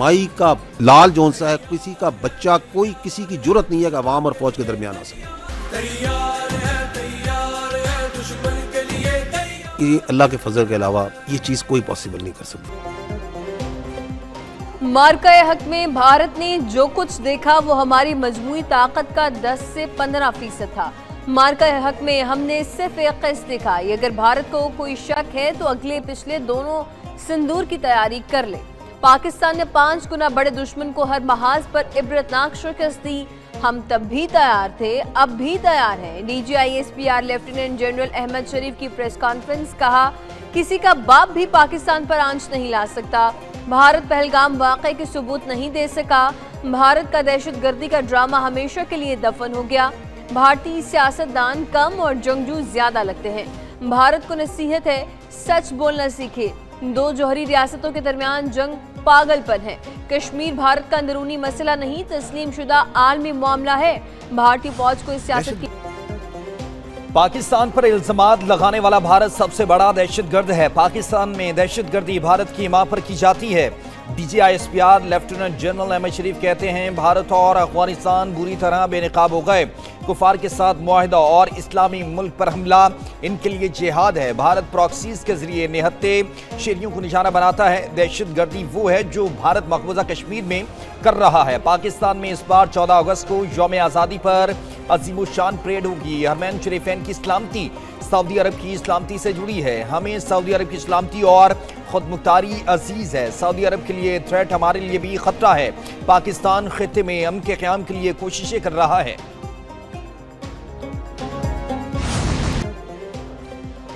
مائی کا لال جون سا ہے، کسی کا بچہ، کوئی کسی کی جرت نہیں ہے کہ عوام اور فوج کے درمیان آ سکے۔ یہ اللہ کے فضل کے علاوہ یہ چیز کوئی پاسبل نہیں کر سکتی۔ مارکہ حق میں بھارت نے جو کچھ دیکھا وہ ہماری مجموعی طاقت کا 10 سے 15% تھا۔ مارکہ حق میں ہم نے صرف ایک قسط دیکھا۔ اگر بھارت کو کوئی شک ہے تو اگلے پچھلے دونوں سندور کی تیاری کر لے۔ پاکستان نے 5 گنا بڑے دشمن کو ہر محاذ پر عبرتناک شکست دی۔ ہم تب بھی تیار تھے، اب بھی تیار ہیں۔ DGISPR لیفٹیننٹ جنرل احمد شریف کی پریس کانفرنس، کہا کسی کا باپ بھی پاکستان پر آنچ نہیں لا سکتا۔ بھارت پہلگام واقعے کے ثبوت نہیں دے سکا۔ بھارت کا دہشت گردی کا ڈرامہ ہمیشہ کے لیے دفن ہو گیا۔ بھارتی سیاستدان کم اور جنگجو زیادہ لگتے ہیں۔ بھارت کو نصیحت ہے، سچ بولنا سیکھے۔ 2 جوہری ریاستوں کے درمیان جنگ پاگل پن ہے۔ کشمیر بھارت کا اندرونی مسئلہ نہیں، تسلیم شدہ عالمی معاملہ ہے۔ بھارتی فوج کو اس سیاست کی پاکستان پر الزامات لگانے والا بھارت سب سے بڑا دہشت گرد ہے۔ پاکستان میں دہشت گردی بھارت کی حمایت پر کی جاتی ہے۔ DGISPR لیفٹیننٹ جنرل احمد شریف کہتے ہیں بھارت اور افغانستان بری طرح بے نقاب ہو گئے۔ کفار کے ساتھ معاہدہ اور اسلامی ملک پر حملہ ان کے لیے جہاد ہے۔ بھارت پراکسیز کے ذریعے نہتے شہریوں کو نشانہ بناتا ہے۔ دہشت گردی وہ ہے جو بھارت مقبوضہ کشمیر میں کر رہا ہے۔ پاکستان میں اس بار 14 اگست کو یوم آزادی پر عظیم الشان پریڈ ہوگی۔ حرمین شریفین کی سلامتی سعودی عرب کی سلامتی سے جڑی ہے۔ ہمیں سعودی عرب کی سلامتی اور خود مختاری عزیز ہے۔ سعودی عرب کے لیے تھریٹ ہمارے لیے بھی خطرہ ہے۔ پاکستان خطے میں امن کے قیام کے لیے کوششیں کر رہا ہے۔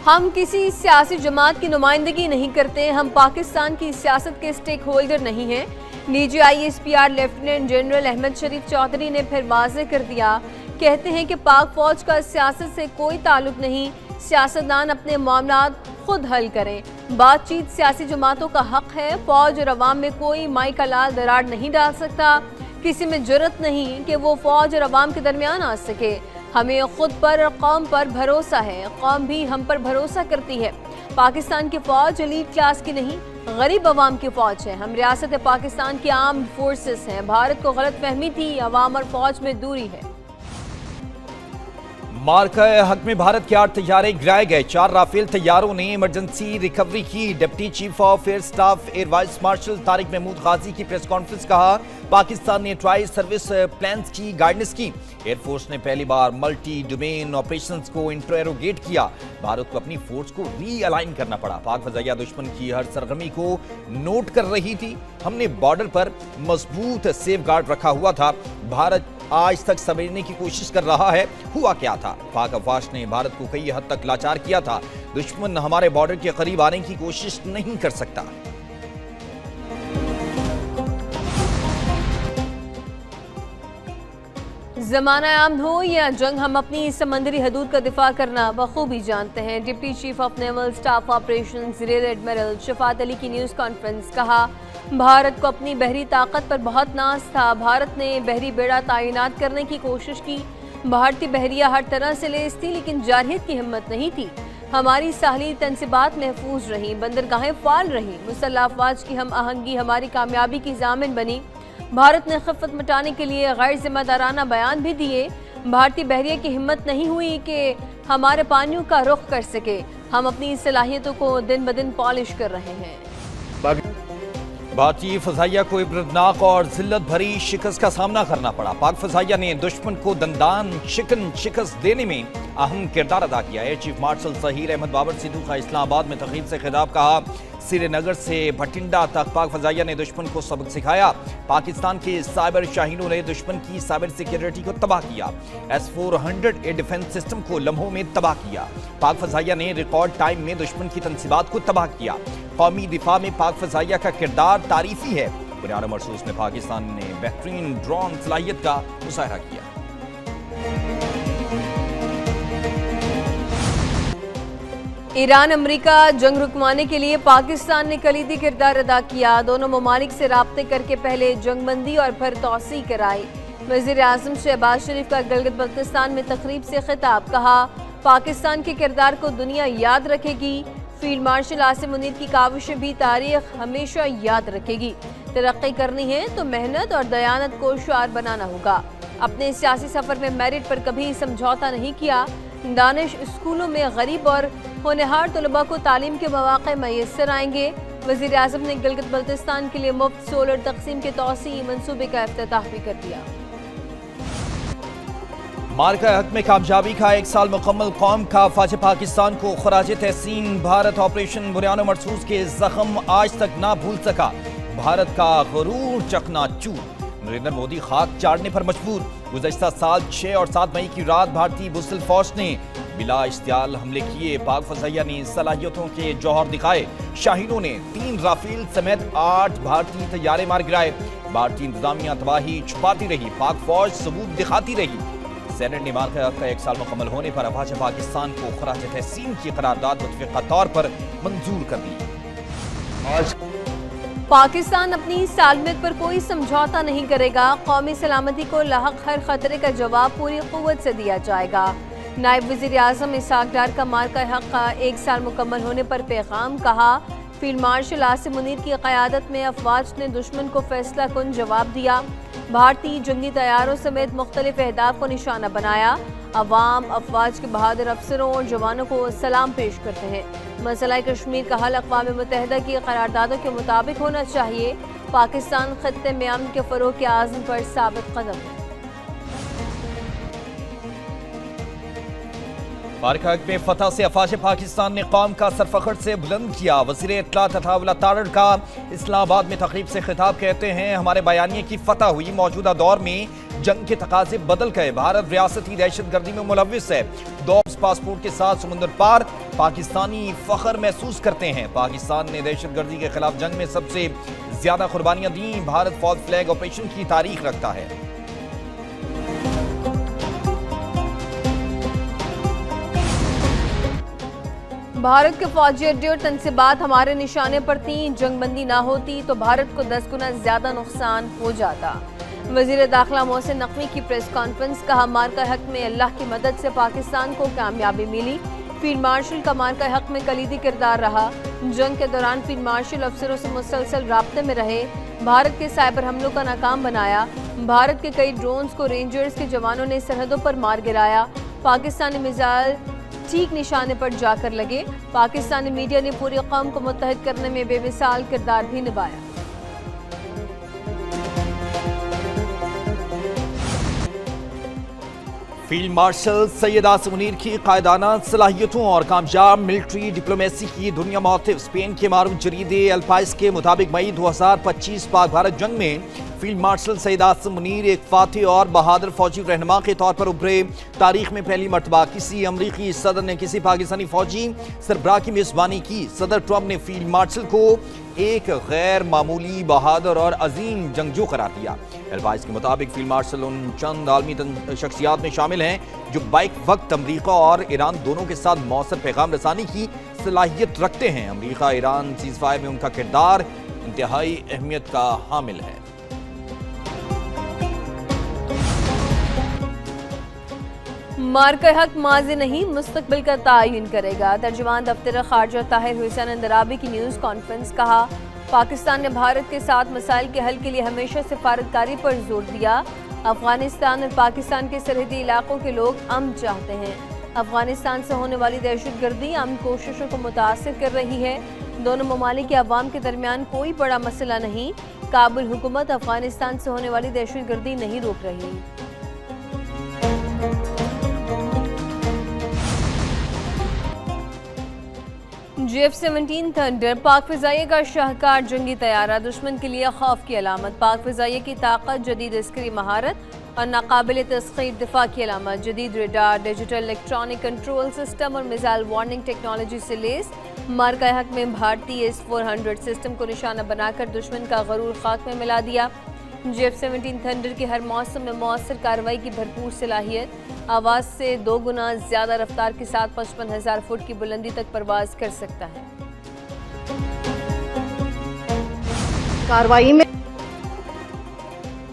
ہم کسی سیاسی جماعت کی نمائندگی نہیں کرتے، ہم پاکستان کی سیاست کے سٹیک ہولڈر نہیں ہیں۔ DGISPR لیفٹیننٹ جنرل احمد شریف چودھری نے پھر واضح کر دیا، کہتے ہیں کہ پاک فوج کا سیاست سے کوئی تعلق نہیں، سیاستدان اپنے معاملات خود حل کریں۔ بات چیت سیاسی جماعتوں کا حق ہے۔ فوج اور عوام میں کوئی مائی کا لال دراڑ نہیں ڈال سکتا۔ کسی میں جرت نہیں کہ وہ فوج اور عوام کے درمیان آ سکے۔ ہمیں خود پر اور قوم پر بھروسہ ہے، قوم بھی ہم پر بھروسہ کرتی ہے۔ پاکستان کی فوج ایلیٹ کلاس کی نہیں، غریب عوام کی فوج ہے۔ ہم ریاست پاکستان کی آرمڈ فورسز ہیں۔ بھارت کو غلط فہمی تھی، عوام اور فوج میں دوری ہے۔ مارکہ حق میں بھارت کے 8 طیارے گرائے گئے۔ 4 رافیل طیاروں نے ایمرجنسی ریکوری کی۔ Deputy chief of air staff air vice marshal Tariq Mahmood Ghazi کی پریس کانفرنس، کہا پاکستان نے ٹرائی سروس پلانز کی گائیڈنس کی۔ ایئر فورس نے پہلی بار ملٹی ڈومین آپریشنز کو انٹروگیٹ کیا۔ بھارت کو اپنی فورس کو ری الائن کرنا پڑا۔ پاک فضائیہ دشمن کی ہر سرگرمی کو نوٹ کر رہی تھی۔ ہم نے بارڈر پر مضبوط سیف گارڈ رکھا ہوا تھا۔ بھارت آج تک سمجھنے کی کوشش کر رہا ہے ہوا کیا تھا۔ پاک افواج نے بھارت کو کئی حد تک لاچار کیا تھا۔ دشمن ہمارے بارڈر کے قریب آنے کی کوشش نہیں کر سکتا۔ زمانہ امن ہو یا جنگ، ہم اپنی سمندری حدود کا دفاع کرنا بخوبی جانتے ہیں۔ Deputy chief of naval staff operations rear admiral Shafaat Ali کی نیوز کانفرنس، کہا بھارت کو اپنی بحری طاقت پر بہت ناز تھا۔ بھارت نے بحری بیڑا تعینات کرنے کی کوشش کی۔ بھارتی بحریہ ہر طرح سے لیس تھی، لیکن جارحیت کی ہمت نہیں تھی۔ ہماری ساحلی تنصیبات محفوظ رہیں، بندرگاہیں فعال رہیں، مسلح افواج کی ہم آہنگی ہماری کامیابی کی ضامن بنی۔ بھارت نے خفت مٹانے کے لیے غیر ذمہ دارانہ بیان بھی دیے۔ بھارتی بحریہ کی ہمت نہیں ہوئی کہ ہمارے پانیوں کا رخ کر سکے۔ ہم اپنی صلاحیتوں کو دن بدن پالش کر رہے ہیں۔ بھارتی فضائیہ کو عبرتناک اور ذلت بھری شکست کا سامنا کرنا پڑا۔ پاک فضائیہ نے دشمن کو دندان شکن شکست دینے میں اہم کردار ادا کیا۔ Air chief marshal Zaheer Ahmed Babar Sidhu کا اسلام آباد میں تقریب سے خطاب، کہا سری نگر سے بھٹنڈا تک پاک فضائیہ نے دشمن کو سبق سکھایا۔ پاکستان کے سائبر شاہینوں نے دشمن کی سائبر سیکیورٹی کو تباہ کیا۔ S-400 ایئر ڈیفنس سسٹم کو لمحوں میں تباہ کیا۔ پاک فضائیہ نے ریکارڈ ٹائم میں دشمن کی تنصیبات کو تباہ کیا۔ قومی دفاع میں پاک فضائیہ کا کردار تعریفی ہے۔ بنیاد مرصوص میں پاکستان نے بہترین ڈرون صلاحیت کا مظاہرہ کیا۔ ایران امریکہ جنگ رکوانے کے لیے پاکستان نے کلیدی کردار ادا کیا۔ دونوں ممالک سے رابطے کر کے پہلے جنگ بندی اور پھر توسیع کرائی۔ وزیر اعظم شہباز شریف کا گلگت بلتستان میں تقریب سے خطاب، کہا پاکستان کے کردار کو دنیا یاد رکھے گی۔ فیلڈ مارشل عاصم منیر کی کاوشیں بھی تاریخ ہمیشہ یاد رکھے گی۔ ترقی کرنی ہے تو محنت اور دیانت کو شعار بنانا ہوگا۔ اپنے سیاسی سفر میں میرٹ پر کبھی سمجھوتا نہیں کیا۔ دانش اسکولوں میں غریب اور ہونہار طلباء کو تعلیم کے مواقع میسر آئیں گے۔ وزیر اعظم نے گلگت بلتستان کے لیے مفت سولر تقسیم کے توسیعی منصوبے کا افتتاح بھی کر دیا۔ مارکہ حق میں کامیابی کا 1 سال مکمل، قوم کا فوج پاکستان کو خراج تحسین۔ بھارت آپریشن بریان و مرسوس کے زخم آج تک نہ بھول سکا، بھارت کا غرور چکنا چور۔ نریندر مودی خاک چاڑنے پر مجبور۔ گزشتہ سال 6 اور 7 مئی کی رات بھارتی بسل فوج نے بلا اشتعال حملے کیے، پاک فضائیہ نے صلاحیتوں کے جوہر دکھائے، شاہینوں نے 3 رافیل سمیت 8 بھارتی طیارے مار گرائے، بھارتی انتظامیہ تباہی چھپاتی رہی، پاک فوج ثبوت دکھاتی رہی۔ سینٹ نے مارکہ حق کا 1 سال مکمل ہونے پر افواج پاکستان کو خراج تحسین کی قرارداد متفقہ طور پر منظور کر دی۔ پاکستان اپنی سالمیت پر کوئی سمجھوتا نہیں کرے گا، قومی سلامتی کو لاحق ہر خطرے کا جواب پوری قوت سے دیا جائے گا۔ نائب وزیر اعظم اسحاق ڈار کا مارکہ حق کا 1 سال مکمل ہونے پر پیغام، کہا فیلڈ مارشل عاصم منیر کی قیادت میں افواج نے دشمن کو فیصلہ کن جواب دیا، بھارتی جنگی طیاروں سمیت مختلف اہداف کو نشانہ بنایا۔ عوام افواج کے بہادر افسروں اور جوانوں کو سلام پیش کرتے ہیں۔ مسئلہ کشمیر کا حل اقوام متحدہ کی قراردادوں کے مطابق ہونا چاہیے۔ پاکستان خطے میں امن کے فروغ کے عزم پر ثابت قدم ہے۔ مارکہ حق میں فتح سے افواج پاکستان نے قوم کا سر فخر سے بلند کیا۔ وزیر اطلاعات عطاء تارڑ کا اسلام آباد میں تقریب سے خطاب، کہتے ہیں ہمارے بیانیے کی فتح ہوئی، موجودہ دور میں جنگ کے تقاضے بدل گئے، بھارت ریاستی دہشت گردی میں ملوث ہے، دوبس پاسپورٹ کے ساتھ سمندر پار پاکستانی فخر محسوس کرتے ہیں۔ پاکستان نے دہشت گردی کے خلاف جنگ میں سب سے زیادہ قربانیاں دیں، بھارت فالس فلیگ آپریشن کی تاریخ رکھتا ہے۔ بھارت کے فوجی اڈے اور تنصیبات ہمارے نشانے پر تھیں، جنگ بندی نہ ہوتی تو بھارت کو 10 گنا زیادہ نقصان ہو جاتا۔ وزیر داخلہ محسن نقوی کی پریس کانفرنس، کہا مارکہ حق میں اللہ کی مدد سے پاکستان کو کامیابی ملی، فیلڈ مارشل کا مارکہ حق میں کلیدی کردار رہا، جنگ کے دوران فیلڈ مارشل افسروں سے مسلسل رابطے میں رہے، بھارت کے سائبر حملوں کا ناکام بنایا، بھارت کے کئی ڈرونز کو رینجرز کے جوانوں نے سرحدوں پر مار گرایا، پاکستانی میزائل ٹھیک نشانے پر جا کر لگے، پاکستانی میڈیا نے پوری قوم کو متحد کرنے میں بے مثال کردار بھی نبھایا۔ فیلڈ مارشل سید عاصم منیر کی قائدانہ صلاحیتوں اور کامیاب ملٹری ڈپلومیسی کی دنیا موقف۔ اسپین کے معروف جریدے ایل پائس کے مطابق مئی 2025 پاک بھارت جنگ میں فیلڈ مارشل سید عاصم منیر ایک فاتح اور بہادر فوجی رہنما کے طور پر ابھرے۔ تاریخ میں پہلی مرتبہ کسی امریکی صدر نے کسی پاکستانی فوجی سربراہ کی میزبانی کی۔ صدر ٹرمپ نے فیلڈ مارشل کو ایک غیر معمولی، بہادر اور عظیم جنگجو قرار دیا۔ ایل پائس کے مطابق فیلڈ مارشل ان چند عالمی شخصیات میں شامل ہیں جو بیک وقت امریکہ اور ایران دونوں کے ساتھ مؤثر پیغام رسانی کی صلاحیت رکھتے ہیں۔ امریکہ ایران سیز فائر میں ان کا کردار انتہائی اہمیت کا حامل ہے۔ مارکہ حق ماضی نہیں، مستقبل کا تعین کرے گا۔ ترجمان دفتر خارجہ طاہر حسین اندرابی کی نیوز کانفرنس، کہا پاکستان نے بھارت کے ساتھ مسائل کے حل کے لیے ہمیشہ سفارتکاری پر زور دیا۔ افغانستان اور پاکستان کے سرحدی علاقوں کے لوگ امن چاہتے ہیں۔ افغانستان سے ہونے والی دہشت گردی امن کوششوں کو متاثر کر رہی ہے۔ دونوں ممالک کے عوام کے درمیان کوئی بڑا مسئلہ نہیں۔ کابل حکومت افغانستان سے ہونے والی دہشت گردی نہیں روک رہی۔ F-17 تھنڈر پاک فضائیہ کا شاہکار جنگی طیارہ، دشمن کے لیے خوف کی علامت۔ پاک فضائیہ کی طاقت، جدید عسکری مہارت اور ناقابل تسخیر دفاع کی علامت۔ جدید radar, digital electronic control system اور میزائل وارننگ ٹیکنالوجی سے لیس، مارکہ حق میں بھارتی S-400 سسٹم کو نشانہ بنا کر دشمن کا غرور خاک میں ملا دیا۔ F-17 تھنڈر کی ہر موسم میں مؤثر کارروائی کی بھرپور صلاحیت، آواز سے 2 گنا زیادہ رفتار کے ساتھ 55,000 فٹ کی بلندی تک پرواز کر سکتا ہے۔ کارروائی میں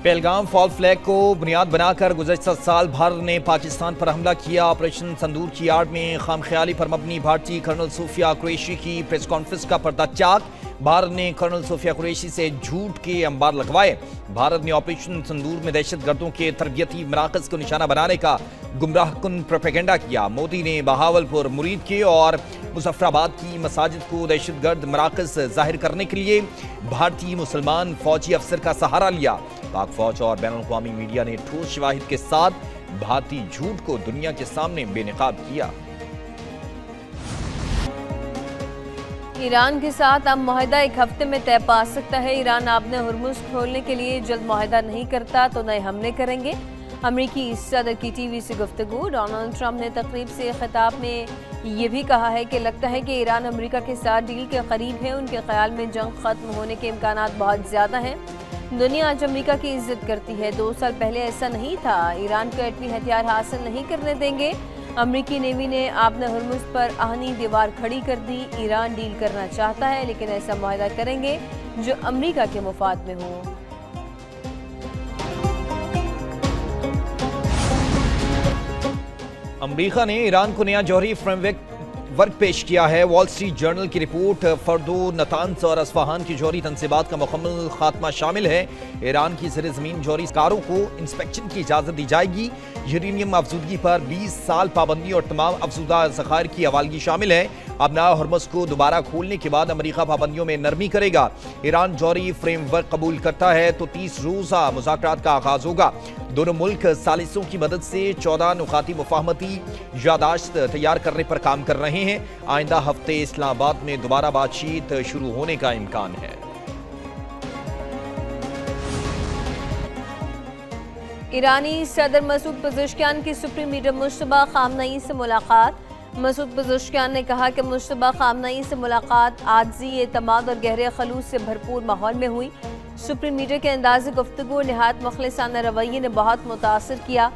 پہلگام فال فلیگ کو بنیاد بنا کر گزشتہ سال بھارت نے پاکستان پر حملہ کیا۔ آپریشن سندور کی آڑ میں خام خیالی پر مبنی بھارتی کرنل صوفیہ قریشی کی پریس کانفرنس کا پردہ چاک۔ بھارت نے کرنل صوفیہ قریشی سے جھوٹ کے انبار لگوائے۔ بھارت نے آپریشن سندور میں دہشت گردوں کے تربیتی مراکز کو نشانہ بنانے کا گمراہ کن پروپیگنڈا کیا۔ مودی نے بہاولپور، مرید کے اور مظفر آباد کی مساجد کو دہشت گرد مراکز ظاہر کرنے کے لیے بھارتی مسلمان فوجی افسر کا سہارا لیا۔ پاک فوج اور بین الاقوامی میڈیا نے ٹھوس شواہد کے ساتھ بھارتی جھوٹ کو دنیا کے سامنے بے نقاب کیا۔ ایران کے ساتھ اب معاہدہ ایک ہفتے میں طے پا سکتا ہے۔ ایران آبِ ہرمز کھولنے کے لیے جلد معاہدہ نہیں کرتا تو نئے حملے کریں گے۔ امریکی صدر کی ٹی وی سے گفتگو۔ ڈونلڈ ٹرمپ نے تقریب سے خطاب میں یہ بھی کہا ہے کہ لگتا ہے کہ ایران امریکہ کے ساتھ ڈیل کے قریب ہے۔ ان کے خیال میں جنگ ختم ہونے کے امکانات بہت زیادہ ہیں۔ دنیا آج امریکہ کی عزت کرتی ہے۔ 2 سال پہلے ایسا نہیں تھا۔ ایران کو ایٹمی ہتھیار حاصل نہیں کرنے دیں گے۔ امریکی نیوی نے آبِ ہرمز پر آہنی دیوار کھڑی کر دی۔ ایران ڈیل کرنا چاہتا ہے لیکن ایسا معاہدہ کریں گے جو امریکہ کے مفاد میں ہو۔ امریکہ نے ایران کو نیا جوہری فریم ورک پیش کیا ہے۔ وال سٹریٹ جرنل کی رپورٹ فردو، نتانز اور اصفہان کی جوہری تنصیبات کا مکمل خاتمہ شامل ہے۔ ایران کی زیر زمین جوہری کاروں کو انسپیکشن کی اجازت دی جائے گی۔ یورینیم افزودگی پر 20 سال پابندی اور تمام افزودہ ذخائر کی حوالگی شامل ہے۔ آبِ ہرمز کو دوبارہ کھولنے کے بعد امریکہ پابندیوں میں نرمی کرے گا۔ ایران جوہری فریم ورک قبول کرتا ہے تو 30 روزہ مذاکرات کا آغاز ہوگا۔ دونوں ملک ثالثوں کی مدد سے 14 نکاتی مفاہمتی یادداشت تیار کرنے پر کام کر رہے ہیں۔ آئندہ ہفتے اسلام آباد میں دوبارہ بات چیت شروع ہونے کا امکان ہے۔ ایرانی صدر مسعود پزشکیان کی سپریم لیڈر مجتبیٰ خامنئی سے ملاقات۔ مسعود پزشکیان نے کہا کہ مجتبیٰ خامنئی سے ملاقات عاجزی، اعتماد اور گہرے خلوص سے بھرپور ماحول میں ہوئی۔ سپریم لیڈر کے انداز گفتگو اور نہایت مخلصانہ رویے نے بہت متاثر کیا۔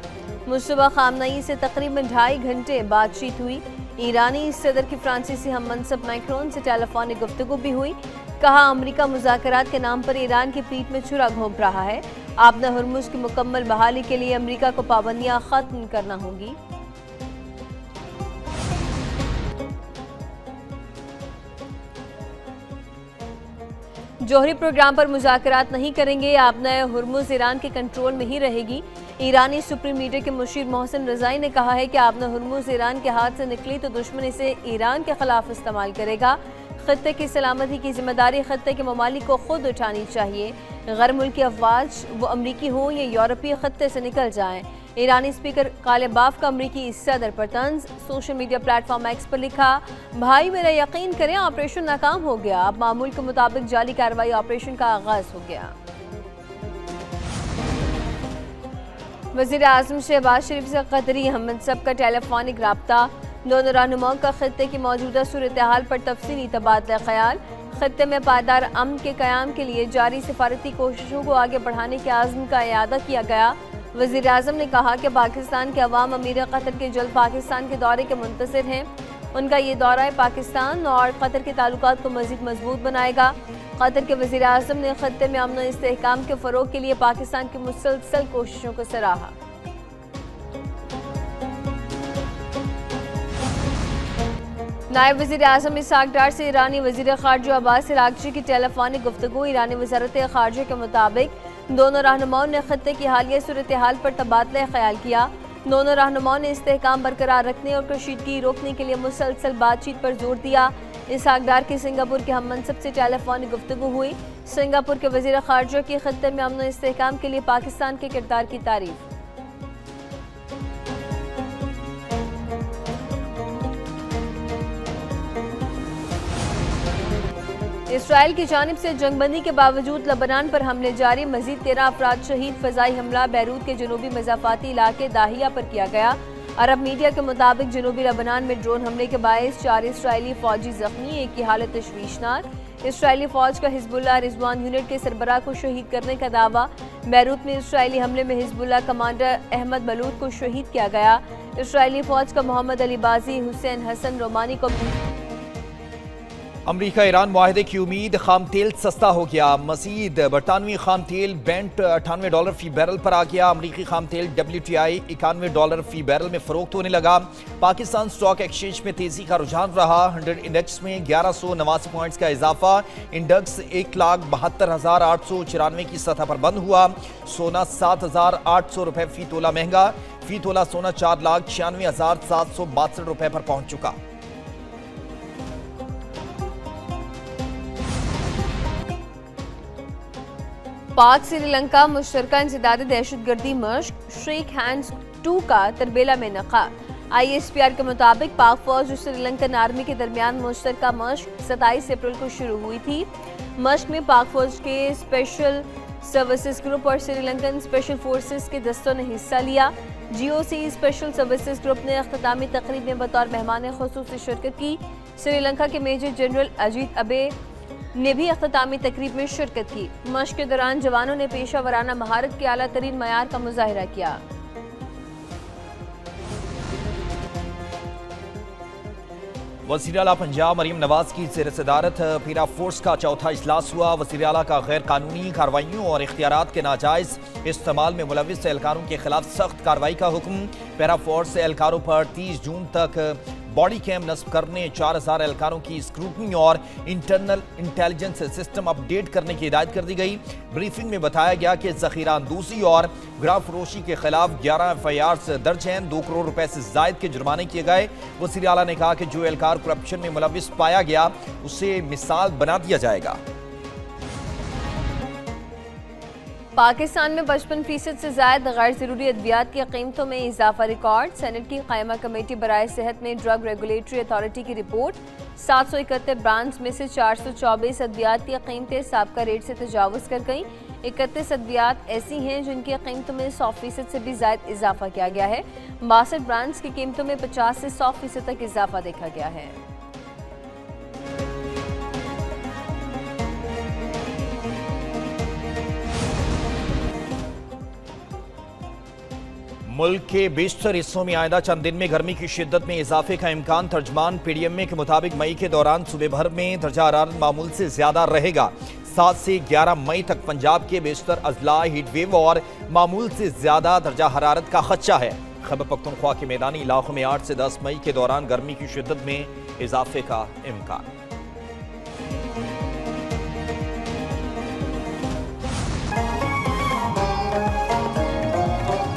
مجتبیٰ خامنئی سے تقریباً 2.5 گھنٹے بات چیت ہوئی۔ ایرانی صدر کی فرانسیسی ہم منصب میکرون سے ٹیلی فونک گفتگو بھی ہوئی۔ کہا امریکہ مذاکرات کے نام پر ایران کی پیٹھ میں چھرا گھونپ رہا ہے۔ آبِ ہرمز کی مکمل بحالی کے لیے امریکہ کو پابندیاں ختم کرنا ہوں گی۔ جوہری پروگرام پر مذاکرات نہیں کریں گے۔ آبِ ہرمز ایران کے کنٹرول میں ہی رہے گی۔ ایرانی سپریم لیڈر کے مشیر محسن رضائی نے کہا ہے کہ آبِ ہرمز ایران کے ہاتھ سے نکلی تو دشمن اسے ایران کے خلاف استعمال کرے گا۔ خطے کی سلامتی کی ذمہ داری خطے کے ممالک کو خود اٹھانی چاہیے۔ غیر ملکی افواج وہ امریکی ہوں یا یورپی خطے سے نکل جائیں۔ ایرانی اسپیکر غالباف کا امریکی صدر پر طنز۔ Social media platform X پر لکھا، بھائی میرا یقین کریں آپریشن ناکام ہو گیا۔ اب معمول کے مطابق جعلی کارروائی آپریشن کا آغاز ہو گیا۔ وزیر اعظم شہباز شریف سے قطری ہم منصب کا ٹیلی فونک رابطہ۔ دونوں رہنماؤں کا خطے کی موجودہ صورتحال پر تفصیلی تبادلہ خیال۔ خطے میں پائیدار امن کے قیام کے لیے جاری سفارتی کوششوں کو آگے بڑھانے کے عزم کا اعادہ کیا گیا۔ وزیر اعظم نے کہا کہ پاکستان کے عوام امیر قطر کے جلد پاکستان کے دورے کے منتظر ہیں۔ ان کا یہ دورہ پاکستان اور قطر کے تعلقات کو مزید مضبوط بنائے گا۔ قطر کے وزیر اعظم نے خطے میں امن و استحکام کے فروغ کے لیے پاکستان کی مسلسل کوششوں کو سراہا۔ نائب وزیر اعظم اسحاق ڈار سے ایرانی وزیر خارجہ عباس عراقچی کی ٹیلی فونک گفتگو۔ ایرانی وزارت خارجہ کے مطابق دونوں رہنماؤں نے خطے کی حالیہ صورتحال پر تبادلہ خیال کیا۔ دونوں رہنماؤں نے استحکام برقرار رکھنے اور کشیدگی روکنے کے لیے مسلسل بات چیت پر زور دیا۔ اسحاق ڈار کی سنگاپور کے ہم منصب سے ٹیلی فونک گفتگو ہوئی۔ سنگاپور کے وزیر خارجہ کی خطے میں امن و استحکام کے لیے پاکستان کے کردار کی تعریف۔ اسرائیل کی جانب سے جنگ بندی کے باوجود لبنان پر حملے جاری، مزید 13 افراد شہید۔ فضائی حملہ بیروت کے جنوبی مضافاتی علاقے داہیہ پر کیا گیا۔ عرب میڈیا کے مطابق جنوبی لبنان میں ڈرون حملے کے باعث 4 اسرائیلی فوجی زخمی، ایک کی حالت تشویشناک۔ اسرائیلی فوج کا حزب اللہ رضوان یونٹ کے سربراہ کو شہید کرنے کا دعویٰ۔ بیروت میں اسرائیلی حملے میں حزب اللہ کمانڈر احمد بلوط کو شہید کیا گیا۔ اسرائیلی فوج کا محمد علی بازی، حسین حسن رومانی امریکہ ایران معاہدے کی امید، خام تیل سستا ہو گیا۔ مزید برطانوی خام تیل بینٹ $98 فی بیرل پر آ گیا۔ امریکی خام تیل WTI $91 فی بیرل میں فروخت ہونے لگا۔ پاکستان سٹاک ایکسچینج میں تیزی کا رجحان رہا۔ 100 انڈیکس میں 1189 پوائنٹس کا اضافہ۔ انڈیکس 1,72,894 کی سطح پر بند ہوا۔ سونا $7,800 فی تولہ مہنگا۔ فی تولہ سونا $4,96,762 پر پہنچ چکا۔ پاک سری لنکا مشترکہ انسداد دہشت گردی مشق شیک ہینڈز 2 کا تربیلا میں انعقاد۔ ISPR کے مطابق پاک فوج اور سری لنکن آرمی کے درمیان مشترکہ مشق 27 اپریل کو شروع ہوئی تھی۔ مشق میں پاک فوج کے اسپیشل سروسز گروپ اور سری لنکن اسپیشل فورسز کے دستوں نے حصہ لیا۔ GOC اسپیشل سروسز گروپ نے اختتامی تقریب میں بطور مہمان خصوصی شرکت کی۔ سری لنکا کے میجر جنرل اجیت ابے نے بھی اختتامی تقریب میں شرکت کی۔ مشق کے دوران جوانوں نے پیشہ ورانہ مہارت کے اعلیٰ ترین معیار کا مظاہرہ کیا۔ وزیر اعلیٰ پنجاب مریم نواز کی زیر صدارت پیرا فورس کا چوتھا اجلاس ہوا۔ وزیر اعلیٰ کا غیر قانونی کارروائیوں اور اختیارات کے ناجائز استعمال میں ملوث اہلکاروں کے خلاف سخت کارروائی کا حکم۔ پیرا فورس اہلکاروں پر 30 جون تک باڈی کیم نصب کرنے، 4000 اہلکاروں کی اسکروٹنی اور انٹرنل انٹیلیجنس سسٹم اپ ڈیٹ کرنے کی ہدایت کر دی گئی۔ بریفنگ میں بتایا گیا کہ ذخیرہ اندوزی اور گراں فروشی کے خلاف 11 FIRs درج ہیں، 2 کروڑ روپے سے زائد کے جرمانے کیے گئے۔ وزیر اعلیٰ نے کہا کہ جو اہلکار کرپشن میں ملوث پایا گیا اسے مثال بنا دیا جائے گا۔ پاکستان میں 55% سے زائد غیر ضروری ادویات کی قیمتوں میں اضافہ ریکارڈ۔ سینٹ کی قائمہ کمیٹی برائے صحت میں ڈرگ ریگولیٹری اتھارٹی کی رپورٹ۔ 771 برانڈز میں سے 424 ادویات کی قیمتیں سابقہ ریٹ سے تجاوز کر گئیں۔ 31 ادویات ایسی ہیں جن کی قیمتوں میں 100% سے بھی زائد اضافہ کیا گیا ہے۔ 62 برانڈز کی قیمتوں میں 50 سے 100% تک اضافہ دیکھا گیا ہے۔ ملک کے بیشتر حصوں میں آئندہ چند دن میں گرمی کی شدت میں اضافے کا امکان۔ ترجمان PDMA کے مطابق مئی کے دوران صبح بھر میں درجہ حرارت معمول سے زیادہ رہے گا۔ 7 سے 11 مئی تک پنجاب کے بیشتر اضلاع ہیٹ ویو اور معمول سے زیادہ درجہ حرارت کا خدشہ ہے۔ خیبر پختونخوا کے میدانی علاقوں میں 8 سے 10 مئی کے دوران گرمی کی شدت میں اضافے کا امکان۔